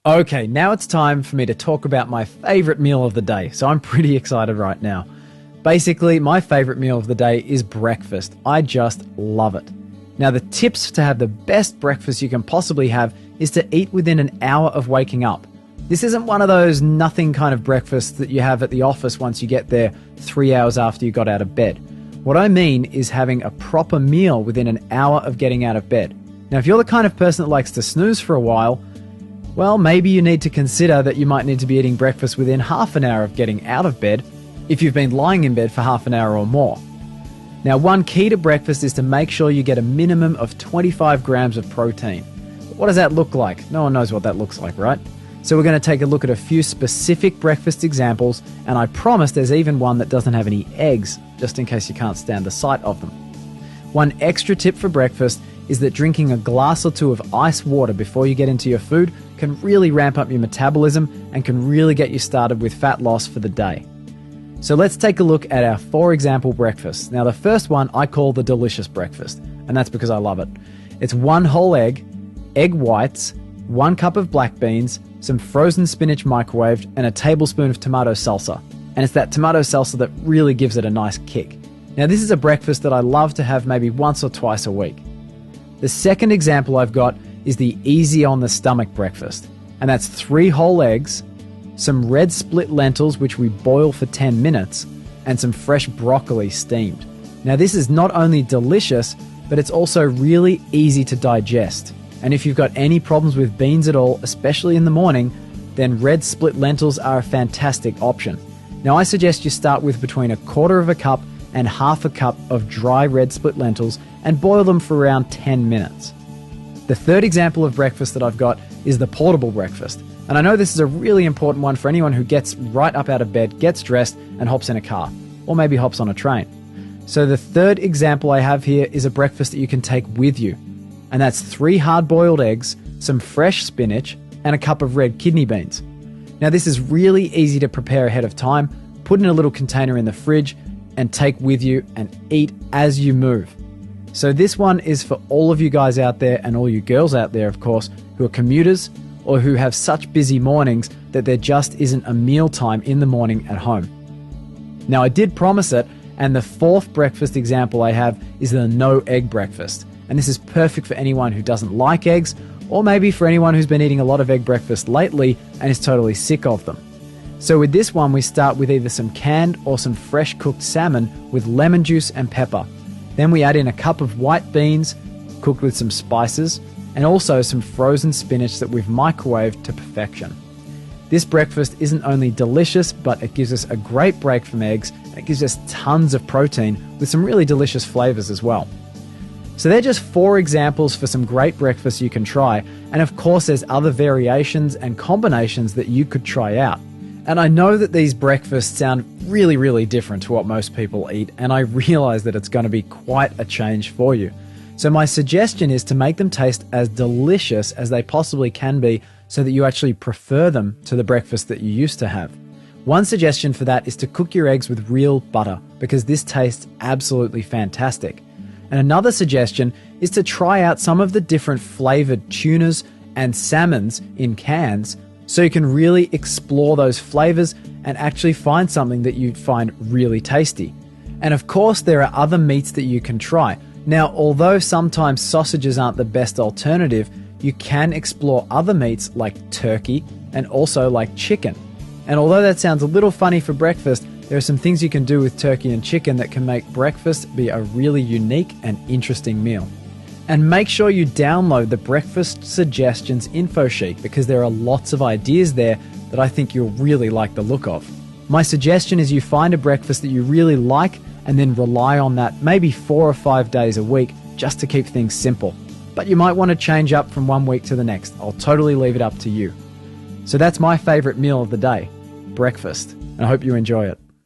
Okay, now it's time for me to talk about my favorite meal of the day, so I'm pretty excited right now. Basically, my favorite meal of the day is breakfast. I just love it. Now, the tips to have the best breakfast you can possibly have is to eat within an hour of waking up. This isn't one of those nothing kind of breakfasts that you have at the office once you get there 3 hours after you got out of bed. What I mean is having a proper meal within an hour of getting out of bed. Now, if you're the kind of person that likes to snooze for a while, well, maybe you need to consider that you might need to be eating breakfast within half an hour of getting out of bed if you've been lying in bed for half an hour or more. Now, one key to breakfast is to make sure you get a minimum of 25 grams of protein. But what does that look like? No one knows what that looks like, right? So we're going to take a look at a few specific breakfast examples, and I promise there's even one that doesn't have any eggs, just in case you can't stand the sight of them. One extra tip for breakfast is that drinking a glass or two of ice water before you get into your food can really ramp up your metabolism and can really get you started with fat loss for the day. So let's take a look at our 4 example breakfasts. Now, the first one I call the delicious breakfast, and that's because I love it. It's 1 whole egg, egg whites, 1 cup of black beans, some frozen spinach microwaved, and a tablespoon of tomato salsa. And it's that tomato salsa that really gives it a nice kick. Now, this is a breakfast that I love to have maybe once or twice a week. The second example I've got is the easy on the stomach breakfast, and that's 3 whole eggs, some red split lentils which we boil for 10 minutes, and some fresh broccoli steamed. Now, this is not only delicious, but it's also really easy to digest. And if you've got any problems with beans at all, especially in the morning, then red split lentils are a fantastic option. Now, I suggest you start with between 1/4 cup and 1/2 cup of dry red split lentils and boil them for around 10 minutes. The third example of breakfast that I've got is the portable breakfast. And I know this is a really important one for anyone who gets right up out of bed, gets dressed, and hops in a car, or maybe hops on a train. So the third example I have here is a breakfast that you can take with you. And that's 3 hard-boiled eggs, some fresh spinach, and a cup of red kidney beans. Now, this is really easy to prepare ahead of time, put in a little container in the fridge, and take with you and eat as you move. So this one is for all of you guys out there, and all you girls out there, of course, who are commuters or who have such busy mornings that there just isn't a meal time in the morning at home. Now, I did promise it, and the 4th breakfast example I have is the no egg breakfast. And this is perfect for anyone who doesn't like eggs, or maybe for anyone who's been eating a lot of egg breakfast lately and is totally sick of them. So with this one, we start with either some canned or some fresh cooked salmon with lemon juice and pepper. Then we add in a cup of white beans, cooked with some spices, and also some frozen spinach that we've microwaved to perfection. This breakfast isn't only delicious, but it gives us a great break from eggs, and it gives us tons of protein with some really delicious flavors as well. So they're just 4 examples for some great breakfasts you can try, and of course there's other variations and combinations that you could try out. And I know that these breakfasts sound really, really different to what most people eat, and I realize that it's going to be quite a change for you. So my suggestion is to make them taste as delicious as they possibly can be so that you actually prefer them to the breakfast that you used to have. One suggestion for that is to cook your eggs with real butter, because this tastes absolutely fantastic. And another suggestion is to try out some of the different flavored tunas and salmons in cans so you can really explore those flavors and actually find something that you find really tasty. And of course, there are other meats that you can try. Now, although sometimes sausages aren't the best alternative, you can explore other meats like turkey and also like chicken. And although that sounds a little funny for breakfast, there are some things you can do with turkey and chicken that can make breakfast be a really unique and interesting meal. And make sure you download the breakfast suggestions info sheet, because there are lots of ideas there that I think you'll really like the look of. My suggestion is you find a breakfast that you really like and then rely on that maybe 4 or 5 days a week just to keep things simple. But you might want to change up from one week to the next. I'll totally leave it up to you. So that's my favorite meal of the day, breakfast. And I hope you enjoy it.